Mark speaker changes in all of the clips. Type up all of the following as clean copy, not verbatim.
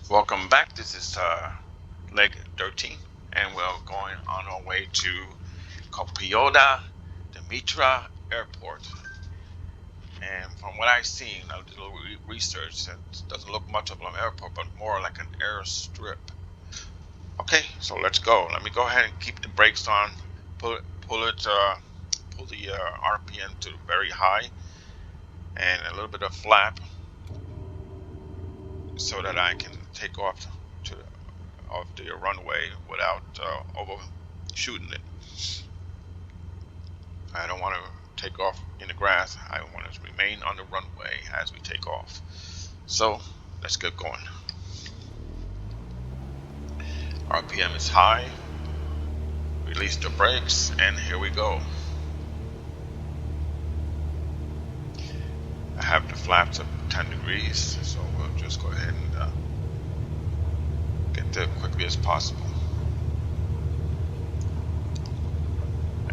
Speaker 1: Welcome back. This is leg 13, and we're going on our way to Kopaida Dimitra Airport. And from what I've seen, I did a little research. It doesn't look much of an airport, but more like an airstrip. Okay, so let's go. Let me go ahead and keep the brakes on. Pull the RPM to very high, and a little bit of flap, so that I can take off to off the runway without overshooting it. I don't want to take off in the grass. I want to remain on the runway as we take off. So let's get going. RPM is high. Release the brakes, and here we go. I have the flaps at 10 degrees, so we'll just go ahead and get there quickly as possible.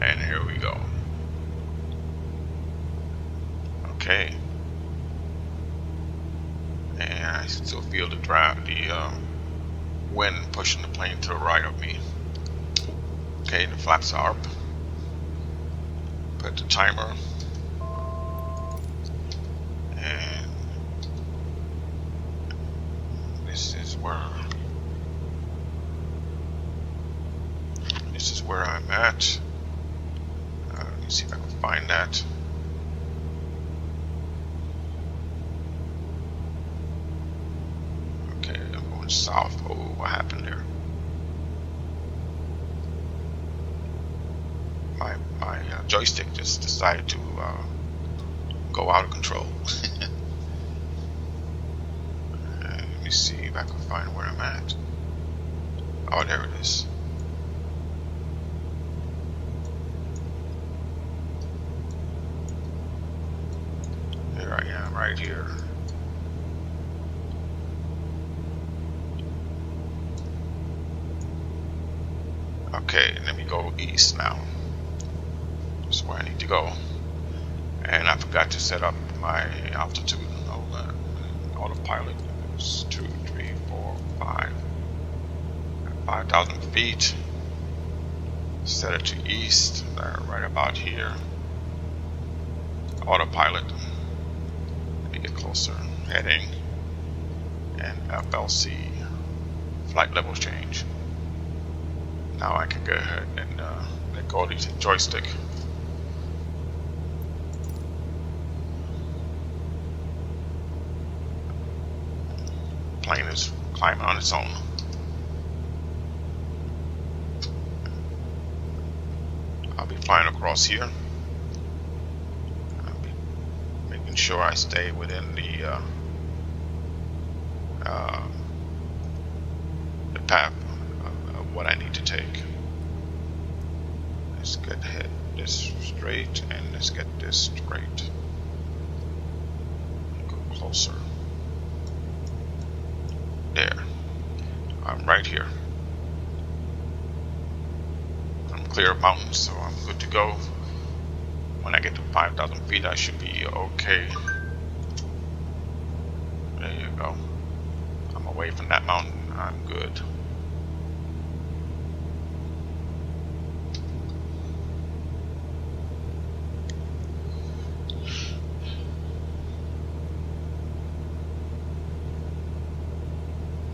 Speaker 1: And here we go. Okay. And I still feel the wind pushing the plane to the right of me. Okay, the flaps are up. Put the timer. And this is where I'm at. Let me see if I can find that. Okay, I'm going south. Oh, what happened there? My joystick just decided to go out of control. Let me see if I can find where I'm at. Oh, there it is. There I am, right here. Okay, let me go east now. That's where I need to go. And I forgot to set up my altitude. Autopilot is 2, 3, 4, 5. 5,000 feet. Set it to east, right about here. Autopilot. Let me get closer. Heading. And FLC. Flight level change. Now I can go ahead and let go of the joystick. Plane is climbing on its own. I'll be flying across here. I'll be making sure I stay within the path of what I need to take. Let's get this straight, and let's get this straight. Go closer. There. I'm right here. I'm clear of mountains, so I'm good to go. When I get to 5,000 feet, I should be okay. There you go. I'm away from that mountain. I'm good.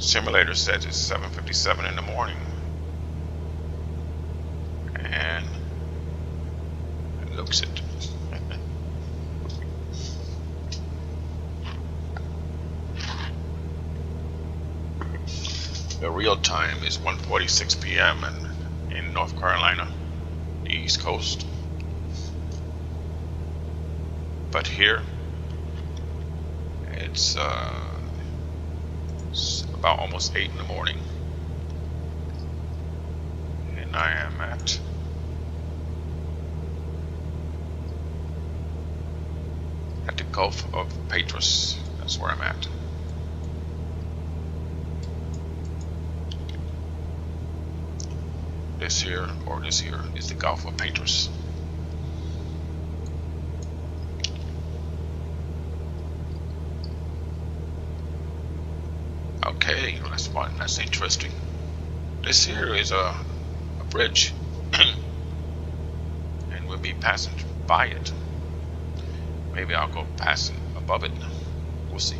Speaker 1: Simulator says it's 7:57 in the morning, and it looks it. The real time is 1:46 p.m. in North Carolina, the East Coast. But here, it's about almost 8 in the morning, and I am at the Gulf of Patras. That's where I'm at. This here is the Gulf of Patras. Okay, well, that's fun. That's interesting. This here is a bridge, and we'll be passing by it. Maybe I'll go passing above it. We'll see.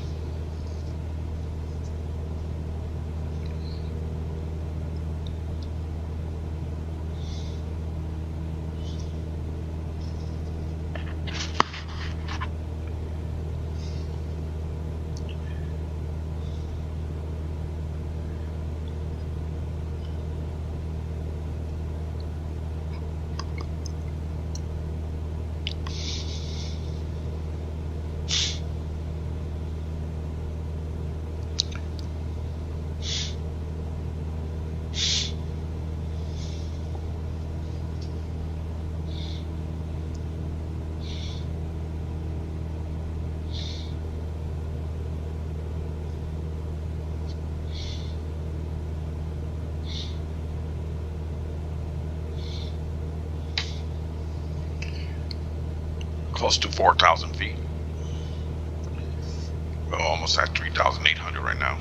Speaker 1: Close to 4,000 feet. We're almost at 3,800 right now.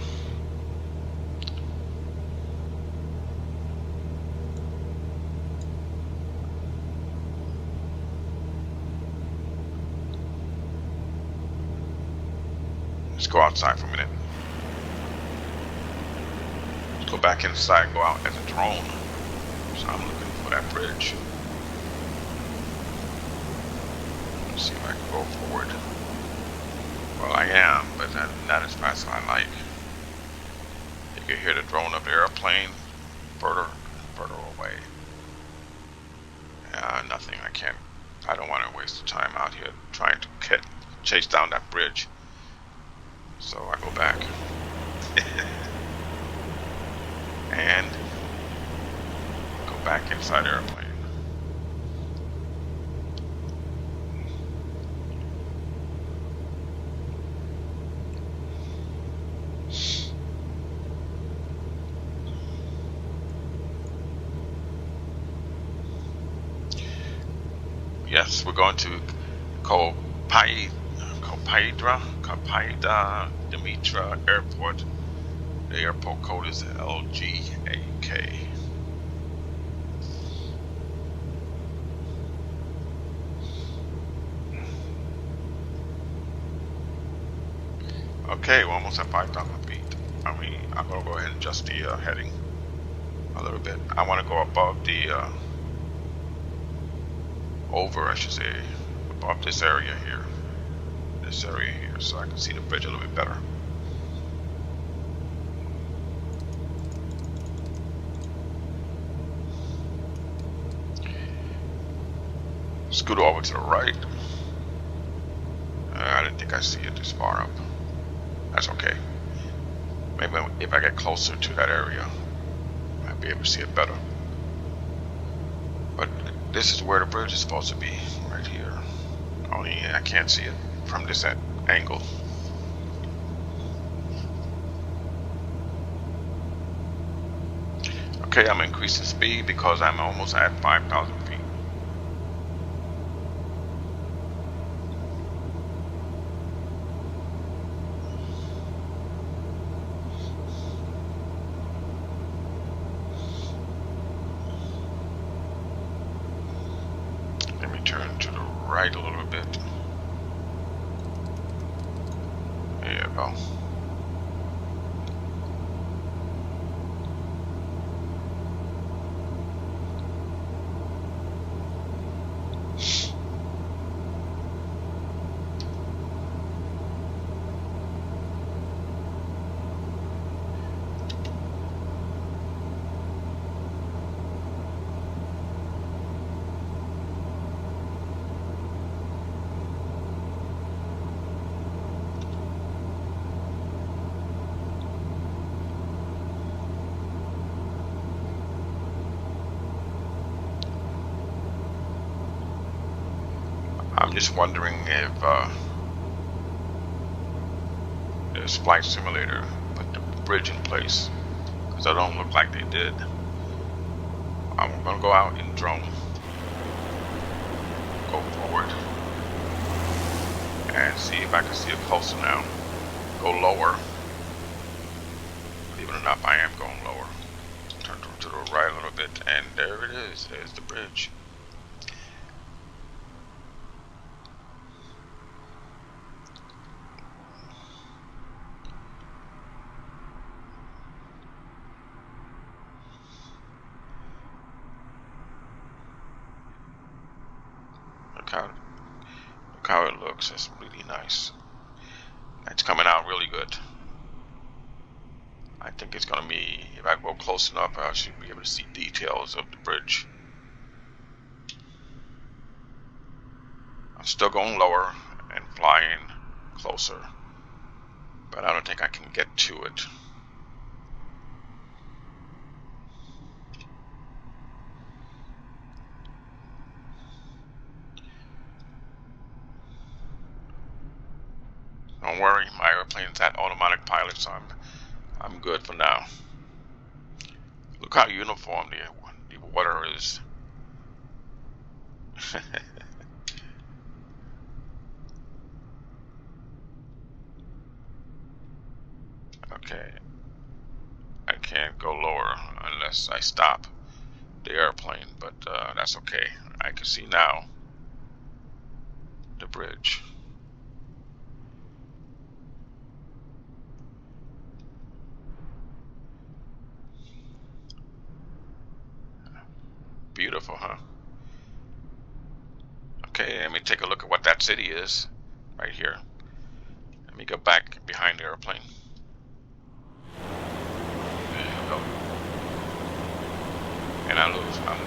Speaker 1: Let's go outside for a minute. Let's go back inside and go out as a drone. So I'm looking for that bridge. Let's see if I can go forward. Well, I am, but not as fast as I like. You can hear the drone of the airplane further away. Nothing. I don't want to waste the time out here trying to chase down that bridge. So I go back. And go back inside the airplane. Yes, we're going to Kopaida Dimitra Airport. The airport code is LGAK. Okay, we're almost at 5,000 feet. I'm going to go ahead and adjust the heading a little bit. I want to go above above this area here. So I can see the bridge a little bit better. Scoot over to the right. I didn't think I see it this far up. That's okay. Maybe if I get closer to that area, I'll be able to see it better. But this is where the bridge is supposed to be, right here. Only I can't see it from this angle. Okay, I'm increasing speed because I'm almost at 5,000 feet. Let me turn to the right a little bit. There you go. I'm just wondering if this flight simulator put the bridge in place, because it don't look like they did. I'm gonna go out in drone, go forward, and see if I can see it closer now. Go lower Believe it or not, I am going lower. Turn to the right a little bit, and there it is. There's the bridge. Look how it looks. It's really nice. It's coming out really good. I think it's gonna be, if I go close enough, I should be able to see details of the bridge. I'm still going lower and flying closer, but I don't think I can get to it. Don't worry, my airplane's at automatic pilot, so I'm good for now. Look how uniform the water is. Okay, I can't go lower unless I stop the airplane, but that's okay. I can see now the bridge. Beautiful, huh? Okay, let me take a look at what that city is right here. Let me go back behind the airplane. There you go. And I'm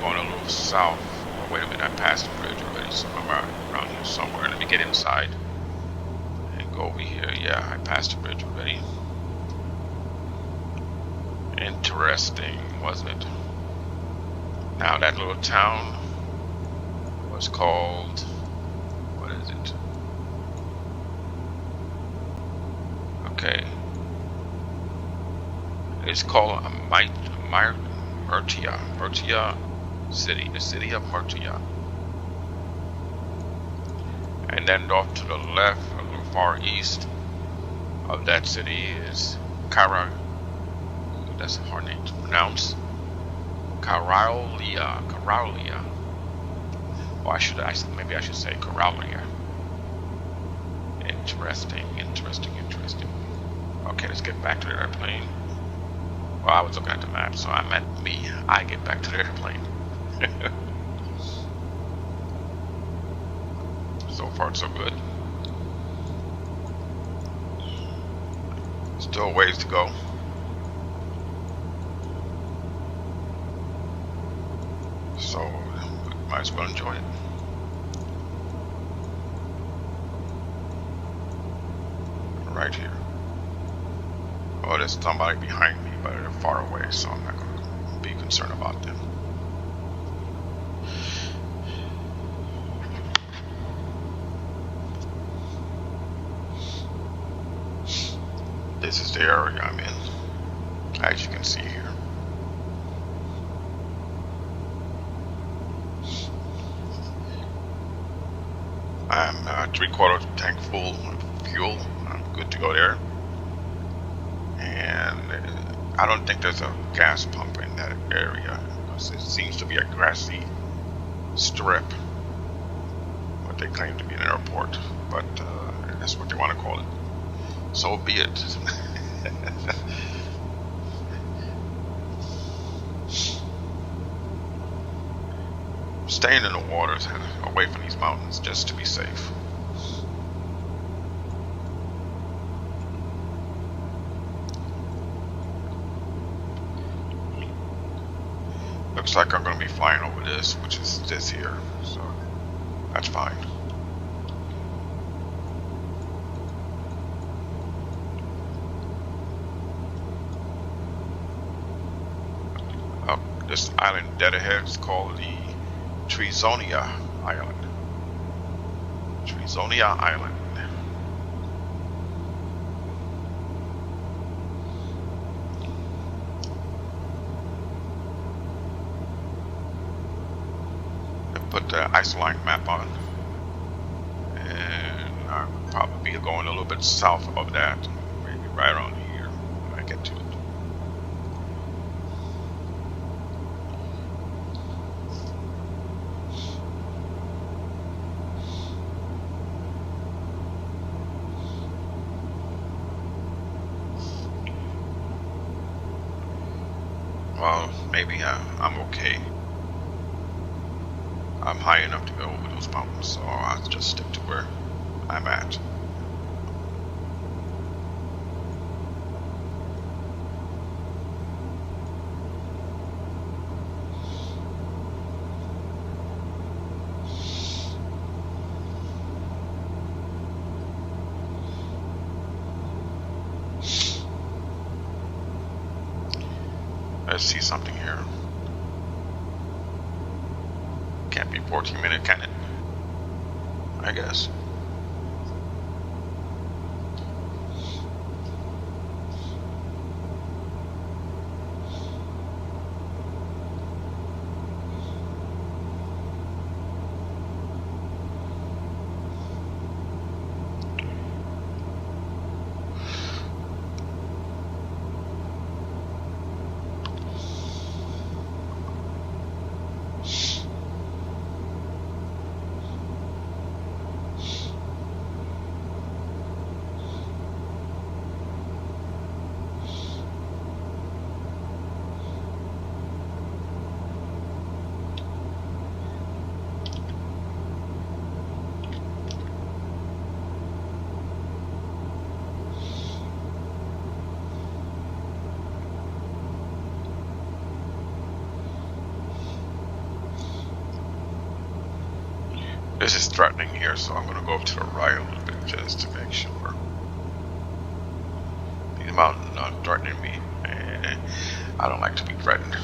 Speaker 1: going a little south. Oh, wait a minute, I passed the bridge already, so I'm around here somewhere. Let me get inside and go over here. Yeah, I passed the bridge already. Interesting, wasn't it? Now that little town was called, what is it? Okay. It's called Murtia City, the city of Murtia. And then off to the left, a little far east of that city is that's a hard name to pronounce. Karalia. Or maybe I should say Karalia. Interesting. Okay, let's get back to the airplane. Well, I was looking at the map, so I meant I get back to the airplane. So far, so good. Still a ways to go. So, might as well enjoy it. Right here. Oh, there's somebody behind me, but they're far away, so I'm not going to be concerned about them. This is the area I'm in, as you can see here. I'm 3/4 tank full of fuel. I'm good to go there. And I don't think there's a gas pump in that area, because it seems to be a grassy strip, what they claim to be an airport, but that's what they want to call it. So be it. Staying in the waters away from these mountains just to be safe. Looks like I'm going to be flying over this, which is this here, so that's fine. This island dead ahead is called the Tourlogiánnis Island. Tourlogiánnis Island. I put the Iceland map on, and I'll probably be going a little bit south of that, maybe right around here when I get to it. Well, maybe I'm okay. I'm high enough to go over those mountains, so I'll just stick to where I'm at. Let's see something here. Can't be 14 minutes, can it? I guess. This is threatening here, so I'm going to go up to the right a little bit just to make sure. These mountains are not threatening me, and I don't like to be threatened.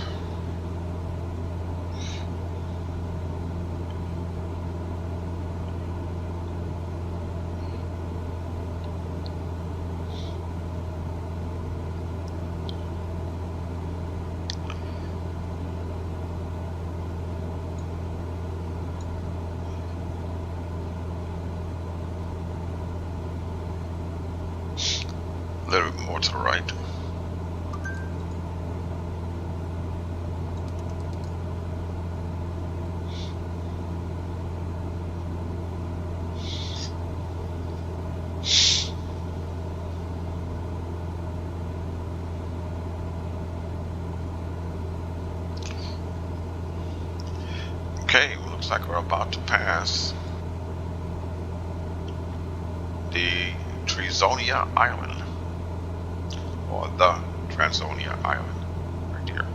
Speaker 1: A little bit more to the right. Okay, looks like we're about to pass the Tourlogiánnis Island. Or the Tourlogiánnis Island, right here.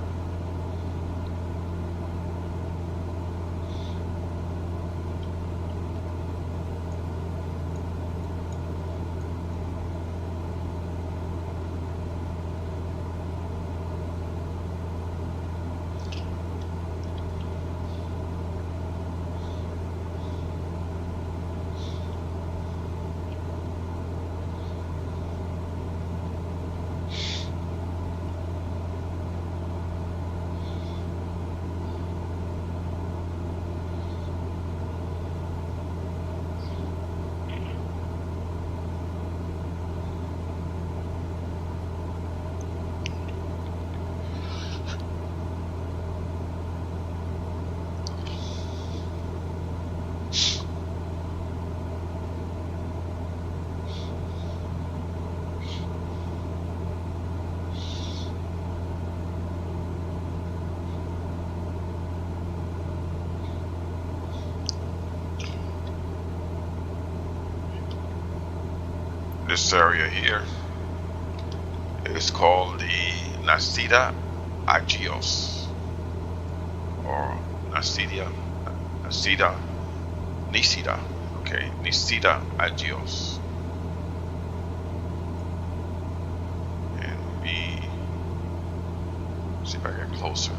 Speaker 1: This area here is called the Nisida Agios, or Nisida, okay, Nisida Agios. And we see if I get closer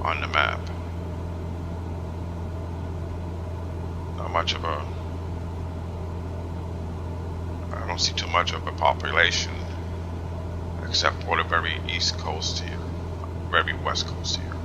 Speaker 1: on the map. Not much of a, I don't see too much of a population except for the very east coast here, very west coast here.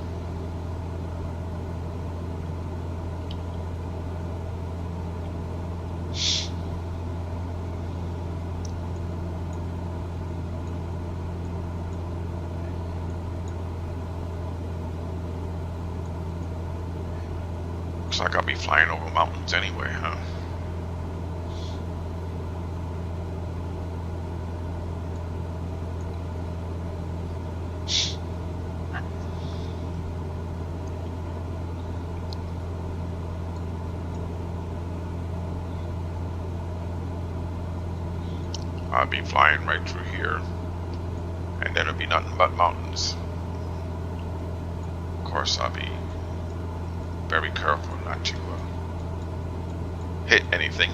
Speaker 1: Looks like I'll be flying over mountains anyway, huh? I'll be flying right through here, and then it'll be nothing but mountains. Of course, I'll be very careful not to hit anything.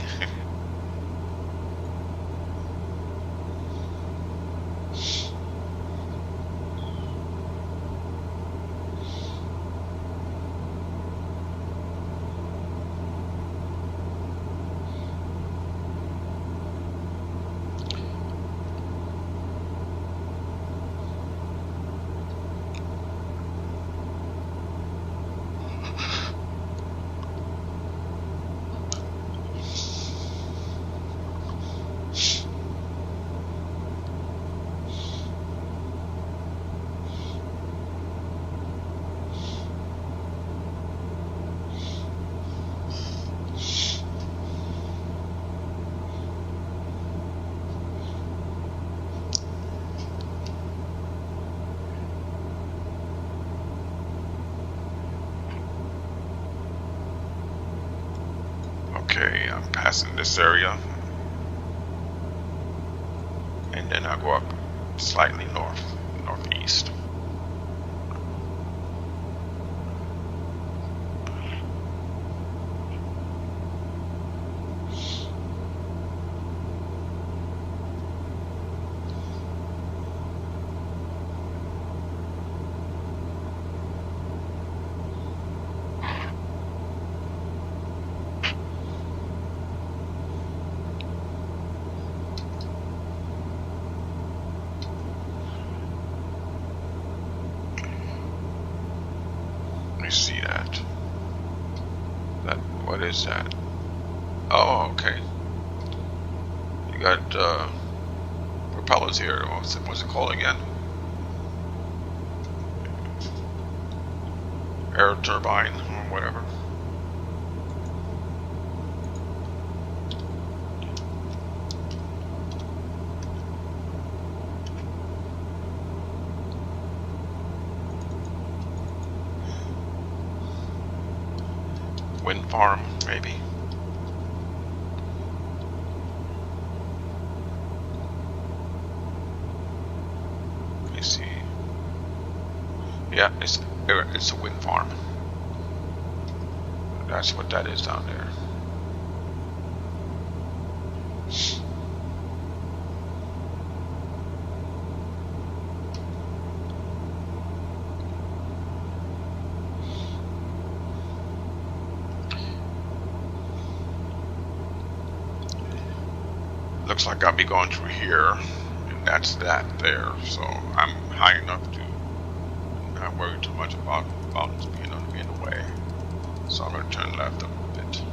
Speaker 1: Okay, I'm passing this area, and then I go up slightly northeast. See that. What is that? Oh, okay. You got propellers here. What's it called again? Air turbine or whatever. Wind farm, maybe. Let me see. Yeah, it's a wind farm. That's what that is down there. Looks like I'll be going through here, and that's that there. So I'm high enough to not worry too much about mountains being in the way. So I'm going to turn left a little bit.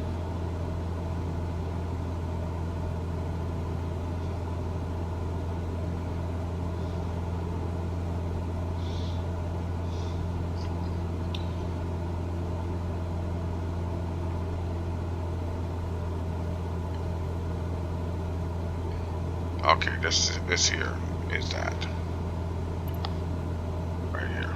Speaker 1: Okay, this here is that. Right here.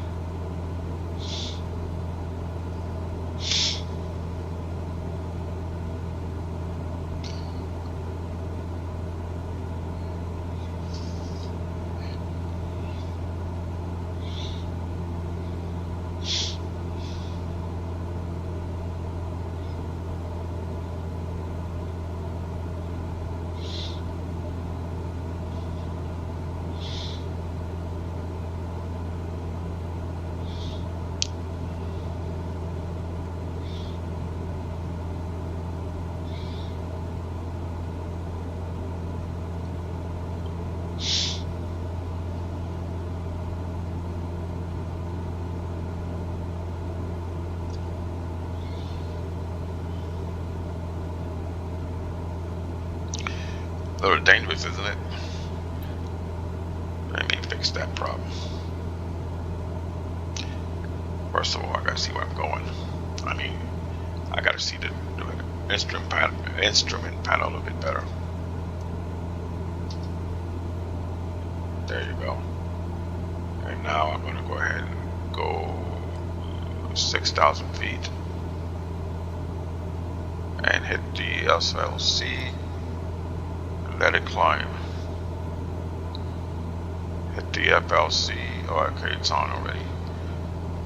Speaker 1: A little dangerous, isn't it? Let me fix that problem. First of all, I gotta see where I'm going. I mean, I gotta see the instrument panel a little bit better. There you go. And now I'm gonna go ahead and go 6,000 feet and hit the SLC. Let it climb. Hit the FLC. Oh, okay, it's on already.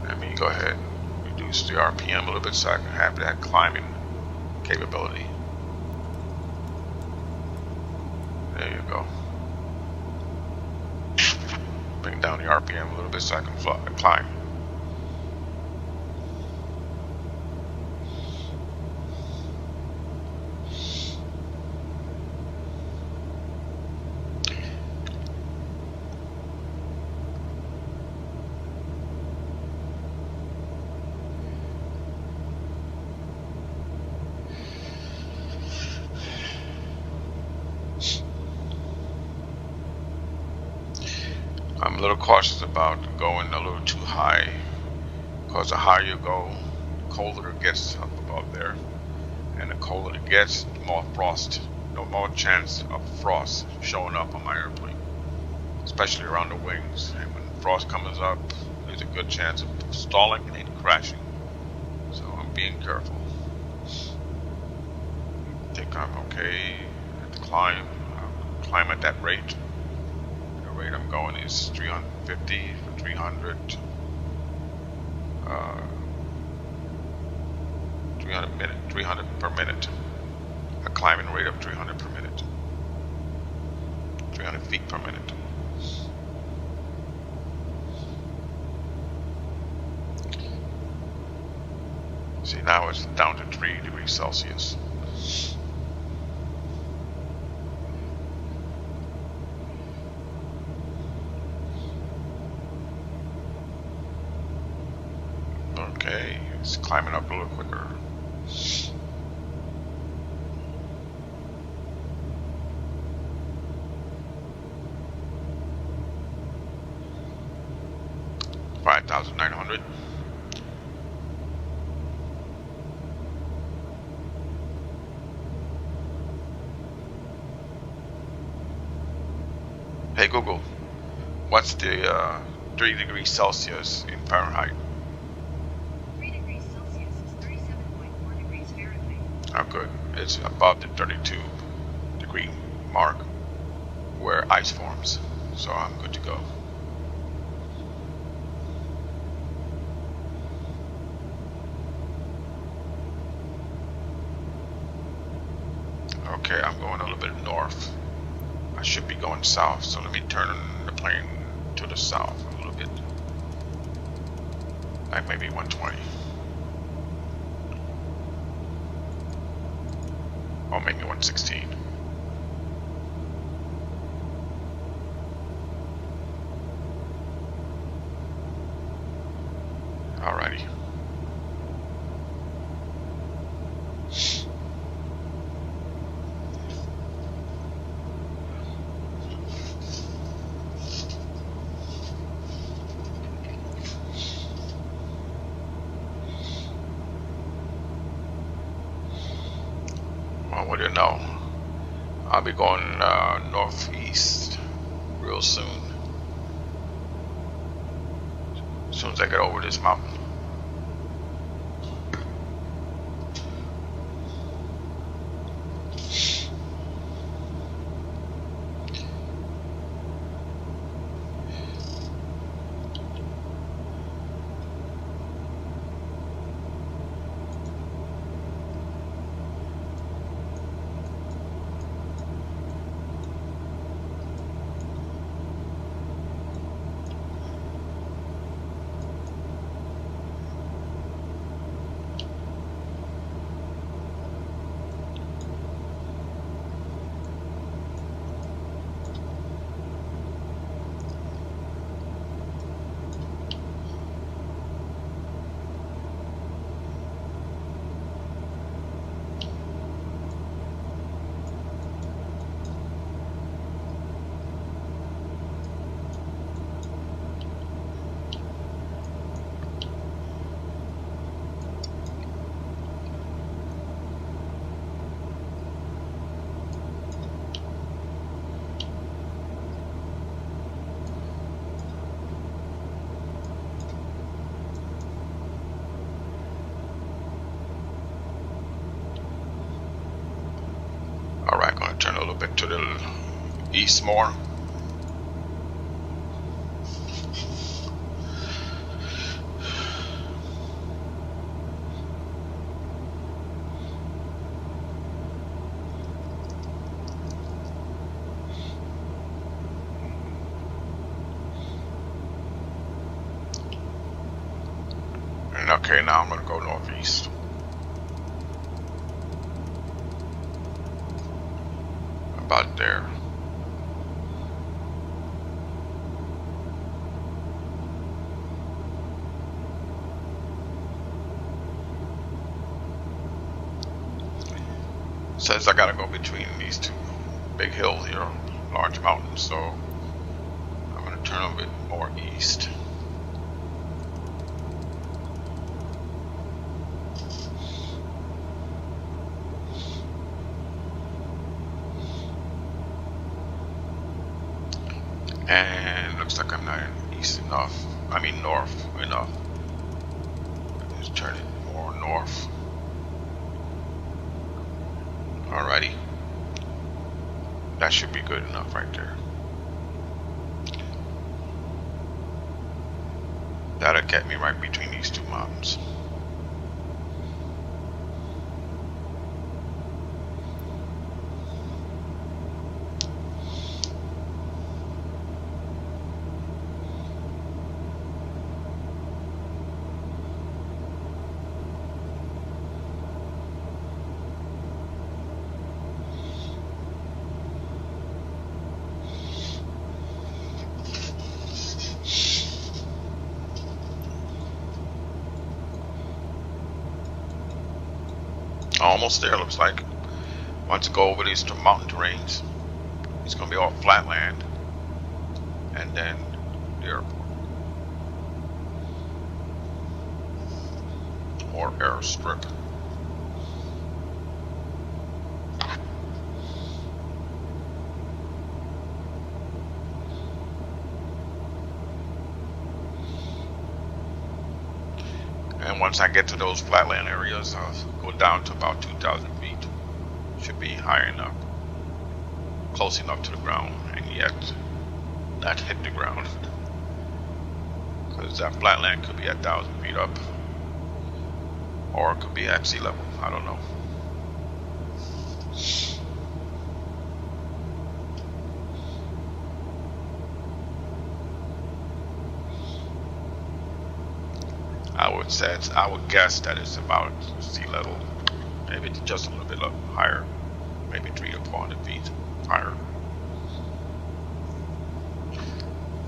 Speaker 1: Let me go ahead and reduce the RPM a little bit so I can have that climbing capability. There you go. Bring down the RPM a little bit so I can climb. I'm a little cautious about going a little too high, because the higher you go, the colder it gets up above there, and the colder it gets, the more more chance of frost showing up on my airplane, especially around the wings. And when frost comes up, there's a good chance of stalling and crashing. So I'm being careful. I think I'm okay at the climb. I'll climb at that rate. The rate I'm going is 350 for 300. 300 per minute. A climbing rate of 300 per minute. 300 feet per minute. See, now it's down to 3 degrees Celsius. Okay, it's climbing up a little quicker. $5,900. Hey Google, what's the 3 degrees Celsius in Fahrenheit?
Speaker 2: 3 degrees Celsius is 37.4 degrees Fahrenheit.
Speaker 1: Oh, good. It's above the 32 degree mark where ice forms, so I'm good to go. Okay, I'm going a little bit north. I should be going south, so let me turn the plane to the south a little bit. Like maybe 120. Or maybe 116. Alrighty. What do you know? I'll be going northeast real soon. As soon as I get over this mountain. Turn a little bit to the east more. Okay, now I'm gonna go northeast. About there. Says I gotta go between these two big hills here, large mountains, so I'm gonna turn a bit more east. And looks like I'm not east enough. I mean north enough. Just turn it more north. Alrighty. That should be good enough right there. That'll get me right between these two mountains. Almost there, looks like. Once I go over these mountain terrains, it's going to be all flat land, and then the airport or airstrip. And once I get to those flatland areas, I'll go down to about 2,000 feet. Should be high enough, close enough to the ground, and yet not hit the ground. Because that flatland could be at 1,000 feet up, or it could be at sea level. I don't know. I would guess that it's about sea level, maybe just a little bit higher, maybe 300 to 400 feet higher.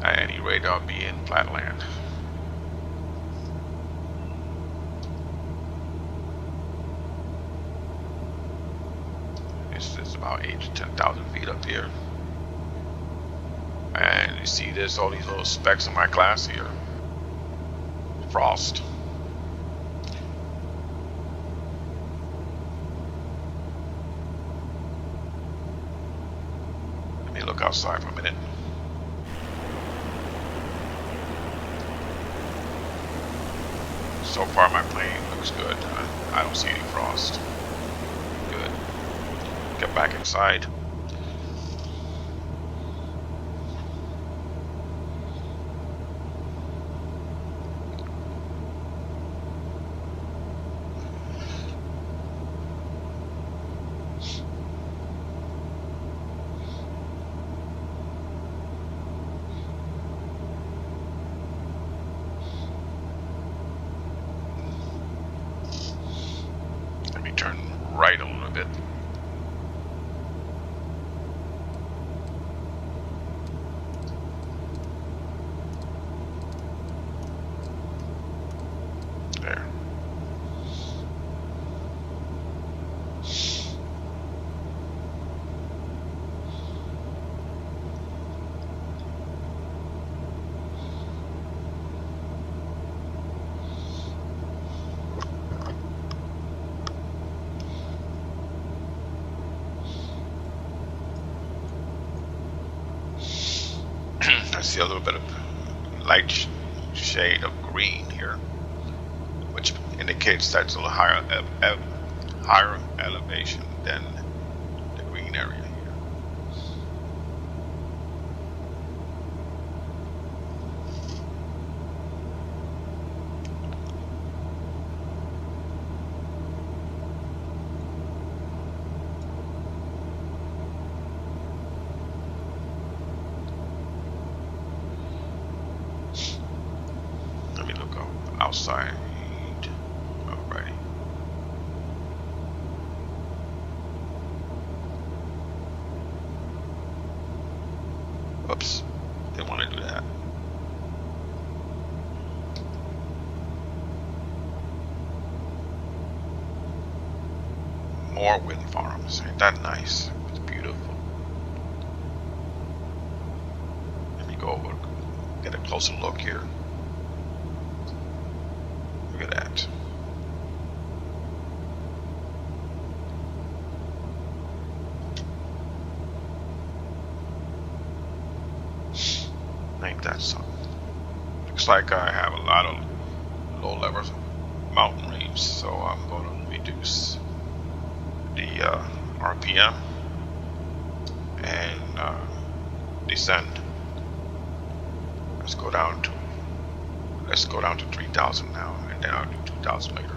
Speaker 1: At any rate, I'll be in flatland. It's about 8,000 to 10,000 feet up here, and you see there's all these little specks in my glass here. Frost. Let me look outside for a minute. So far my plane looks good. I don't see any frost. Good. Get back inside. Turn right a little bit. There. I see a little bit of light shade of green here, which indicates that's a little higher elevation than the green area here. Outside. Whoops, didn't want to do that. More wind farms, ain't that nice? It's beautiful. Let me go over, get a closer look here. Look at that. Ain't that something? Looks like I have a lot of low levels of mountain range, so I'm going to reduce the RPM and descend. Let's go down to 3,000 now, and then I'll do 2,000 later.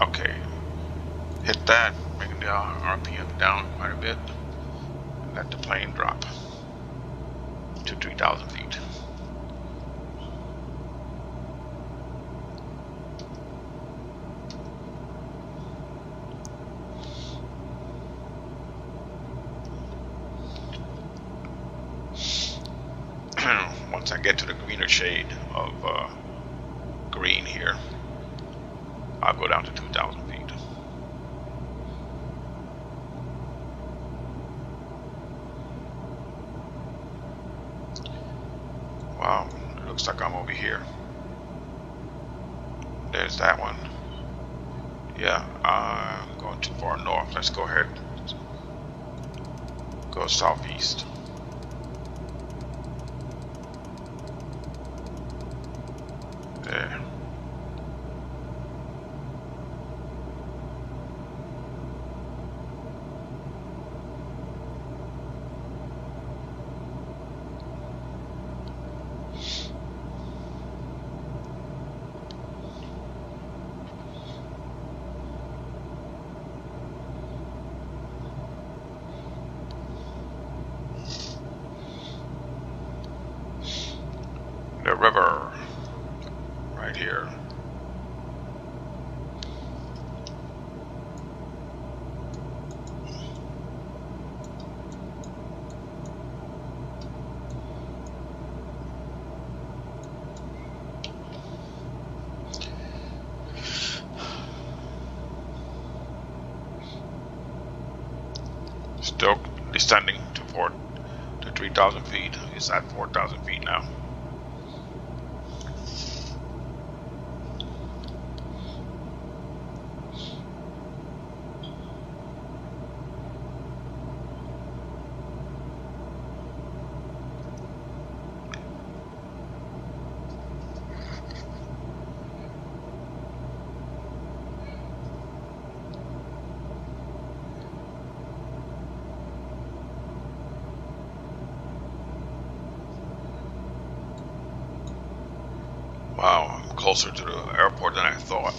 Speaker 1: Okay, hit that, bring the RPM down quite a bit, and let the plane drop to 3,000 feet. Once I get to the greener shade of green here, I'll go down to 2,000 feet. Wow, it looks like I'm over here. There's that one. Yeah, I'm going too far north. Let's go ahead. Go southeast. There. The river right here. Still descending to 3,000 feet. It's at 4,000 feet now. Wow, I'm closer to the airport than I thought.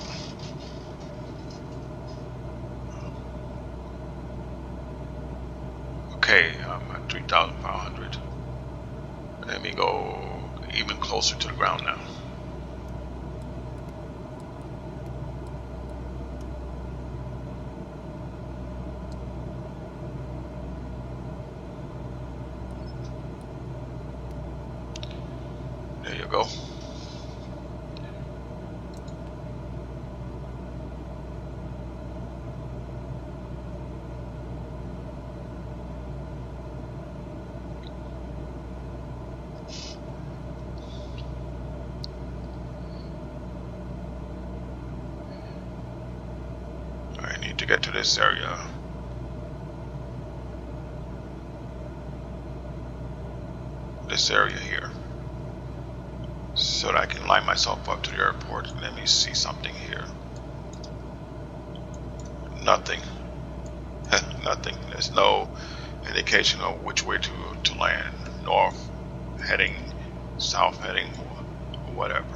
Speaker 1: Okay, I'm at 3,500. Let me go even closer to the ground now. There you go. I need to get to this area. This area here, so that I can line myself up to the airport. Let me see something here. Nothing. Nothing. There's no indication of which way to land. North heading, south heading, whatever.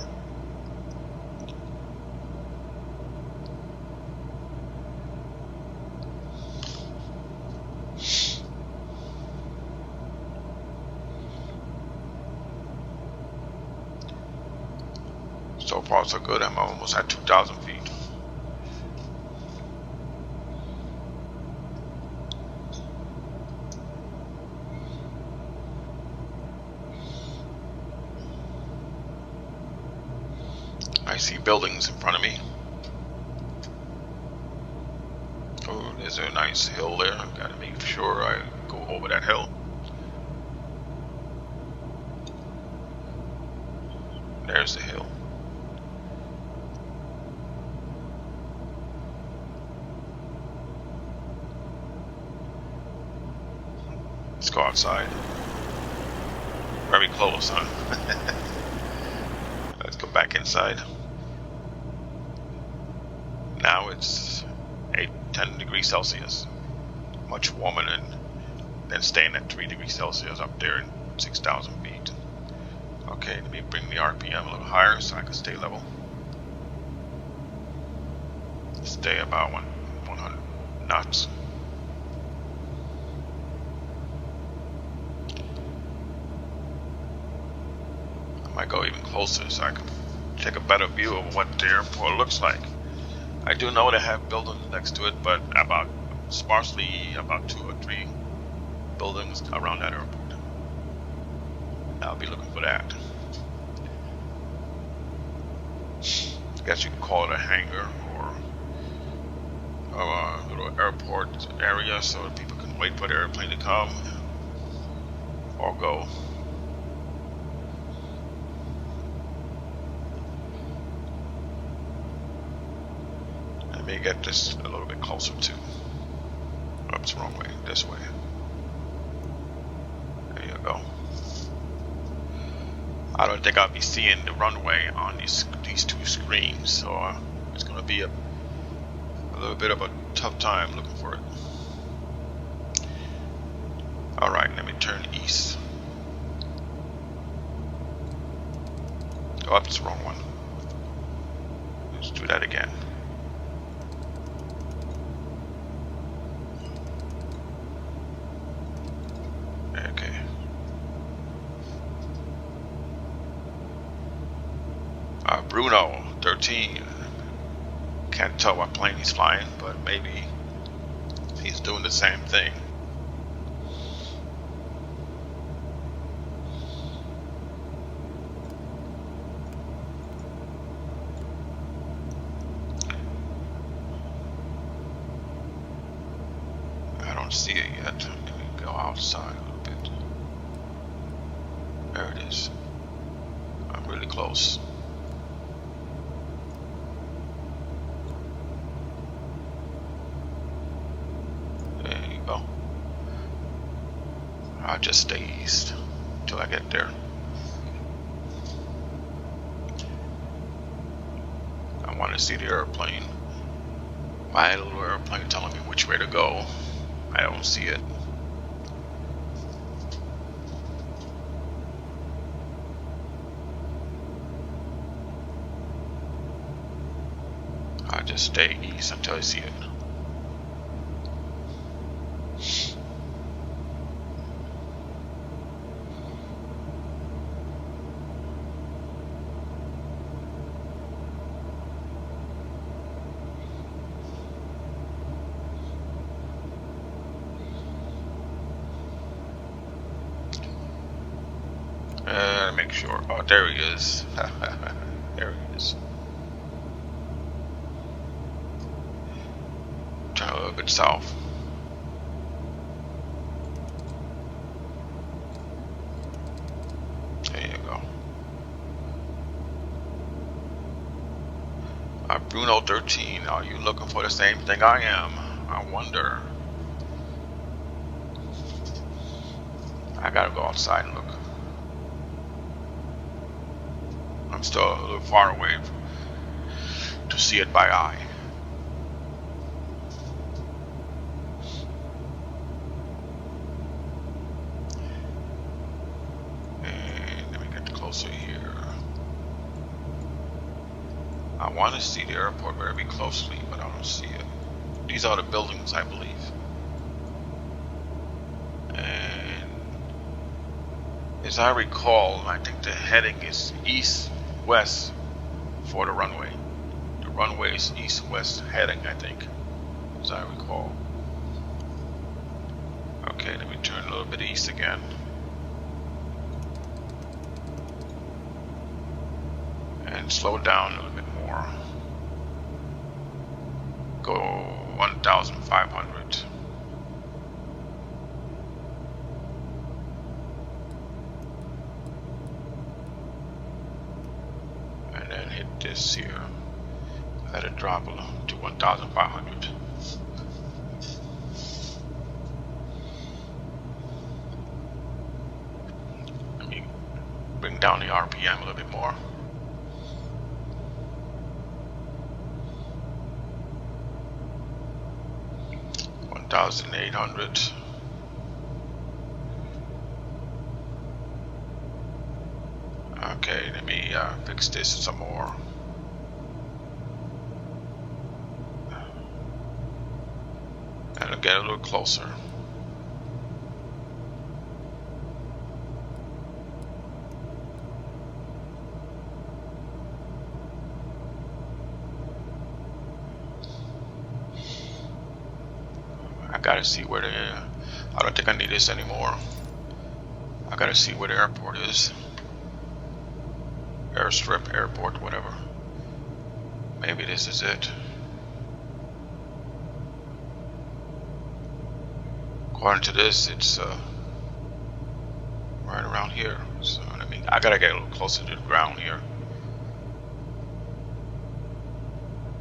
Speaker 1: So far so good. I'm almost at 2,000 feet. I see buildings in front of me. Oh, there's a nice hill there. I've got to make sure I go over that hill. There's the hill. Let's go outside. Very close, huh? Let's go back inside. Now it's 10 degrees Celsius. Much warmer than staying at 3 degrees Celsius up there in 6,000 feet. Okay, let me bring the RPM a little higher so I can stay level. Stay about 100 knots. I might go even closer so I can take a better view of what the airport looks like. I do know they have buildings next to it, but sparsely about 2 or 3 buildings around that airport. I'll be looking for that. I guess you can call it a hangar or a little airport area so that people can wait for the airplane to come or go. Let me get this a little bit closer too. Oops, wrong way. This way. There you go. I don't think I'll be seeing the runway on these 2 screens, so it's going to be a little bit of a tough time looking for it. Alright, let me turn east. Oh, it's the wrong one. Let's do that again. Okay. Bruno, 13. Can't tell what plane he's flying, but maybe he's doing the same thing. I don't see it yet. Let me go outside a little bit. There it is. I'm really close. I'll just stay east until I get there. I want to see the airplane. My little airplane telling me which way to go. I don't see it. I'll just stay east until I see it. Make sure. Oh, there he is. There he is. Turn a little bit south. There you go. Bruno 13. Are you looking for the same thing I am? I wonder. I gotta go outside and look. I'm still a little far away to see it by eye. And let me get closer here. I want to see the airport very closely, but I don't see it. These are the buildings, I believe. And as I recall, I think the heading is east-west for the runway. The runway is east-west heading, I think, as I recall. Okay, let me turn a little bit east again. And slow down a little bit more. Go 1,500. And then hit this here. Let it drop to 1,500. Let me bring down the RPM a little bit more. $1,800. Okay, let me fix this some more. And I'll get a little closer. I gotta see where the, I don't think I need this anymore. I gotta see where the airport is. Airstrip, airport, whatever. Maybe this is it. According to this, it's right around here. So I gotta get a little closer to the ground here.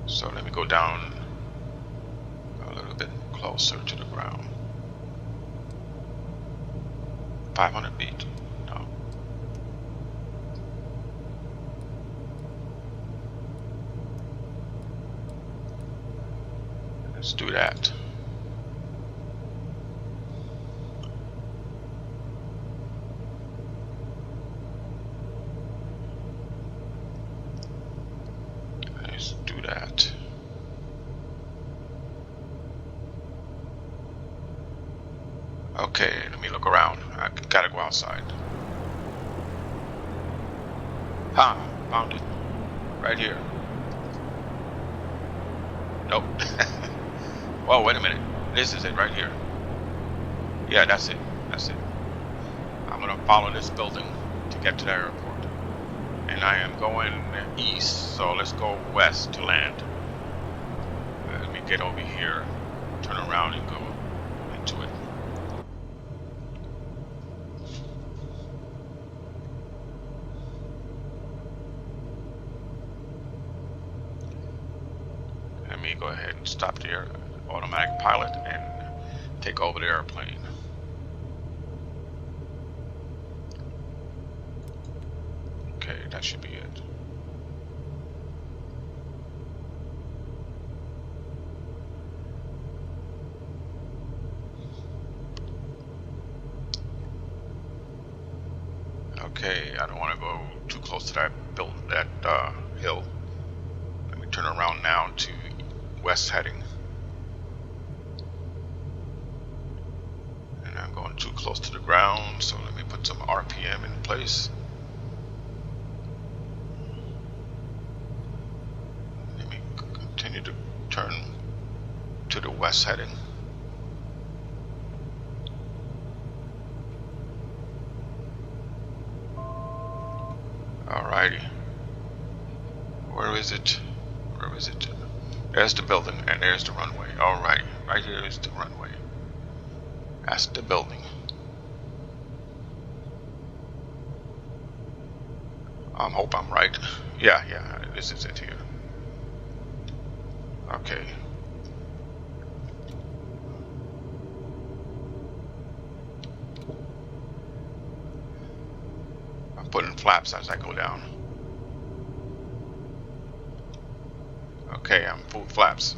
Speaker 1: So let me go down a little bit closer to the ground. 500 feet. No. Let's do that. Let's do that. Okay, let me look around. I gotta go outside. Found it. Right here. Nope. Well, wait a minute. This is it right here. Yeah, that's it. That's it. I'm gonna follow this building to get to the airport. And I am going east, so let's go west to land. Let me get over here, turn around and go into it. Let me go ahead and stop the automatic pilot and take over the airplane. Okay, that should be it. Okay, I don't want to go too close to that hill. Let me turn around now to west heading. And I'm going too close to the ground, so let me put some RPM in place. Let me continue to turn to the west heading. Alrighty. Where is it? Where is it? There's the building and there's the runway. Alrighty. Right here is the runway. That's the building. I hope I'm right. Yeah, this is it here. Okay. I'm putting flaps as I go down. Okay, I'm full flaps.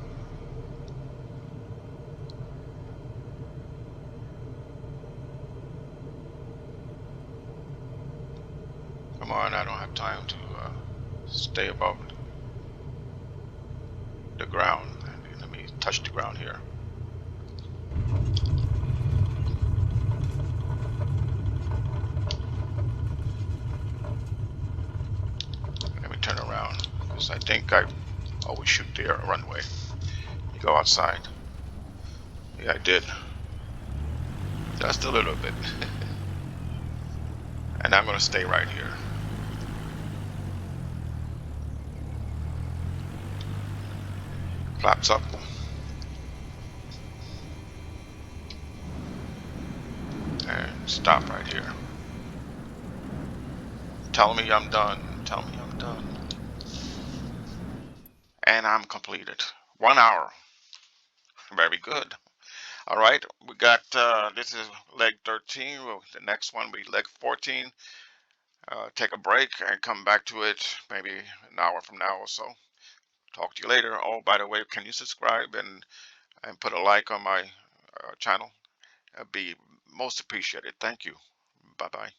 Speaker 1: Come on, I don't have time to stay above the ground. Let me touch the ground here. Let me turn around. I think I always shoot the runway. You go outside. Yeah, I did. Just a little bit. And I'm gonna stay right here. Flaps up. And stop right here. Tell me I'm done. Tell me I'm done. And I'm completed. 1 hour. Very good. All right, we got this is leg 13. Well, the next one will be leg 14. Take a break and come back to it maybe an hour from now or so. Talk to you later. Oh, by the way, can you subscribe and put a like on my channel? It'd be most appreciated. Thank you. Bye bye.